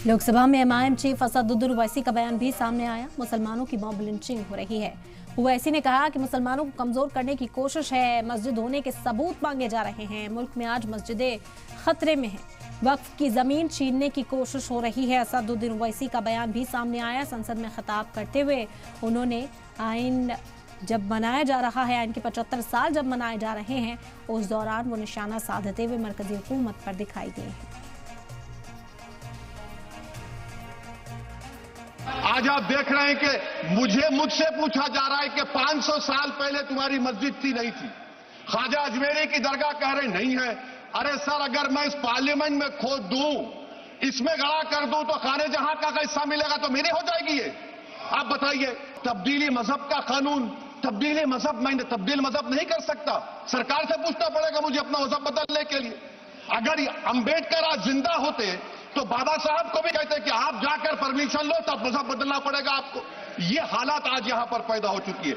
लोकसभा में MIM chief Asaduddin Owaisi का बयान भी सामने आया। मुसलमानों की मॉब लिंचिंग हो रही है। ओवैसी ने कहा कि मुसलमानों को कमजोर करने की कोशिश है, मस्जिद होने के सबूत मांगे जा रहे हैं। मुल्क में आज मस्जिदें खतरे में हैं, वक्फ की जमीन छीनने की कोशिश हो रही है। असदुद्दीन ओवैसी का बयान भी सामने आया। संसद में खिताब करते हुए उन्होंने आइन जब मनाया जा रहा है, आइन के 75 साल जब मनाए जा रहे हैं, उस दौरान वो निशाना साधते हुए मरकजी हुकूमत पर दिखाई दिए हैं। आज आप देख रहे हैं कि मुझसे पूछा जा रहा है कि 500 साल पहले तुम्हारी मस्जिद थी नहीं थी। ख्वाजा अजमेरी की दरगाह कह रहे नहीं है। अरे सर, अगर मैं इस पार्लियामेंट में खोद दूं, इसमें गड़ा कर दूं, तो खाने जहां का हिस्सा मिलेगा तो मेरी हो जाएगी ये। आप बताइए, तब्दीली मजहब का कानून, तब्दीली मजहब, मैं तब्दील मजहब नहीं कर सकता। सरकार से पूछना पड़ेगा मुझे अपना मजहब बदलने के लिए। अगर अंबेडकर आज जिंदा होते तो बाबा साहब को भी कहते कि आप जाकर परमिशन लो, तब मजहब बदलना पड़ेगा आपको। ये हालात आज यहां पर पैदा हो चुकी है।